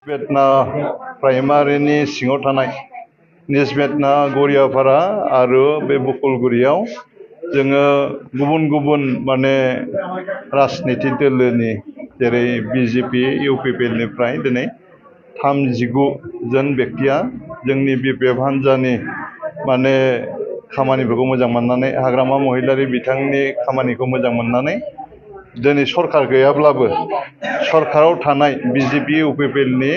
निजबेटना प्राइमारिनि सिङाव थानाय निजबेटना गरियापारा आरो बे बकुलगुरियाव जोङो गुबुन गुबुन माने राजनिति दोलोनि जेरै बिजेपि इउपिपिएलनिफ्राय दिनै 39 जन बेक्तिया जोंनि बिपिएफ हान्जानि माने खामानिफोरखौ मोजां मोननानै हाग्रामा महिलारि बिथांनि खामानिखौ मोजां मोननानै दिनै सरकार गैयाब्लाबो सरकाराव थानाय बिजेपि इउपिपिएलनि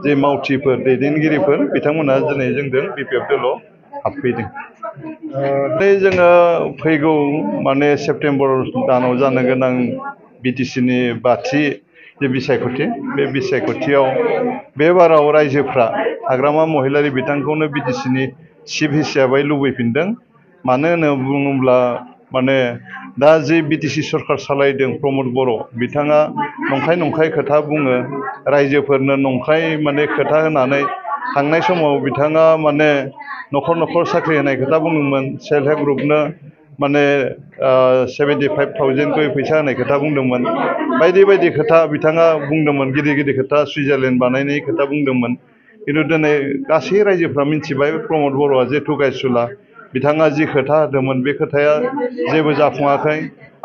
जे मावथिफोर दैदेनगिरिफोर बिथांमोना दिनै जोंजों बिपिएफ दोलोआव हाबफैदों। जोङो फैगौ माने सेप्तेम्बर दानाव जानो गोनां बिटिसिनि बाथि जे बिसायख'थि बे बिसायख'थियाव बे बाराव रायजोफ्रा हाग्रामा महिलारि बिथांखौनो बिटिसिनि चिफ हिसाबै लुबैफिनदों। मानो होनना बुङोब्ला माने दा जे बिटिसि सरकार सालायदों प्रमद बर' बिथाङा नंखाय खोथा बुङो रायजोफोरनो नंखाय माने खोथा होनानै थांनाय समाव बिथाङा माने न'खर साख्रि होनाय खोथा बुंदोंमोन सेल्फ हेल्प ग्रुपनो माने 75,000 गय फैसा होनाय खोथा बुंदोंमोन बायदि खोथा बिथाङा बुंदोंमोन गिदिर खोथा सुइजारलेण्ड बानायनाय खोथा बुंदोंमोन। खिन्थु दिनै गासै रायजोफ्रा मिथिबाय प्रमद बर'आ जे थगायसुला बिथाङा जि खोथा होदोंमोन बे खोथाया जेबो जाफुङाखै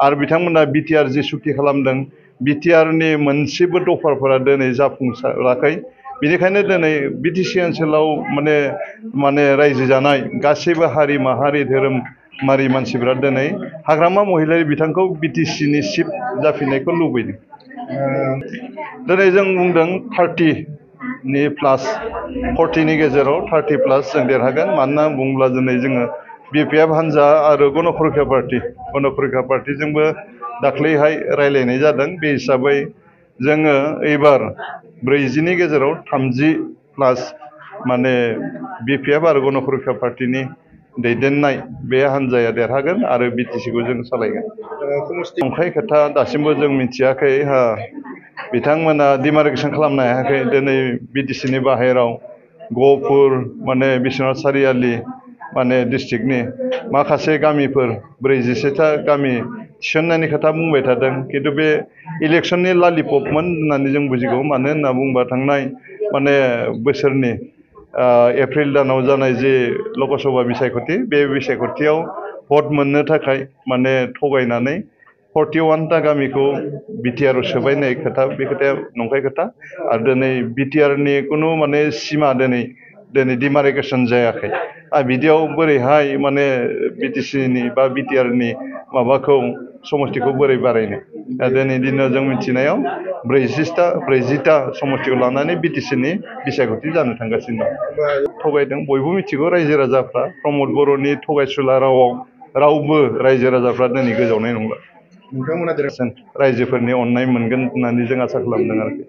आरो बिथांमोना बिटिआर जि सुक्ति खालामदों बिटिआरनि मोनसेबो दफाफोरा दिनै जाफुंसाराखै। बेनिखायनो दिनै बिटिसि ओनसोलाव माने रायजो जानाय गासैबो हारि माहारि धोरोमारि मानसिफ्रा दिनै हाग्रामा महिलारि बिथांखौ बिटिसिनि चिफ जाफिननायखौ लुबैदों। दिनै जों बुंदों 30नि प्लास 40नि गेजेराव 30 प्लास जों देरहागोन। मानो होनना बुङोब्ला दिनै जोङो बिपिएफ हान्जा आरो गणपुरखा पार्टिजोंबो दाख्लैहाय रायलायनाय जादों। बे हिसाबै जोङो एबार 40नि गेजेराव 30 प्लास माने बिपिएफ आरो गणपुरखा पार्टिनि दैदेननाय बे हान्जाया देरहागोन आरो बिटिसिखौ जों सालायगोन। नंखाय खोथा दासिमबो जों मिथियाखै बिथांमोना डिमार्केसन खालामनो हायाखै। दिनै बिटिसिनि बाहेराव गहपुर माने बिश्वनाथ सारियालि माने डिस्ट्रिक्टनि माखासे गामिफोर 47टा गामि थिसननायनि खोथा बुंबाय थादों। खिन्थु बे इलेक्सननि लालिपपमोन होननानै जों बुजिगौ। मानो होनना बुंबा थांनाय माने बोसोरनि एप्रिल दानाव जानाय जे लकसभा बिसायख'थि बे बिसायख'थियाव भट मोननो थाखाय माने थगायनानै 41टा गामिखौ बिटिआरआव सोबायनाय खोथा बे खोथाया नंखाय खोथा। आरो दिनै बिटिआरनि खुनु माने सिमा दिनै डिमार्केसन जायाखै। बिदियाव बोरैहाय माने बिटिसिनि बा बिटिआरनि माबाखौ समस्थिखौ बोरै बारायनो। दिनै दिनाव जों मिथिनायाव 40टा समस्थिखौ लानानै बिटिसिनि बिसायख'थि जानो थांगासिनो दं। थगायदों बयबो मिथिगौ रायजो राजाफ्रा प्रमद बर'नि थगायसुला रावाव रावबो रायजो राजाफ्रा दिनै गोजावनाय नंला। रायजोफोरनि अननाय मोनगोन होननानै जों आसा खालामदों आरोखि।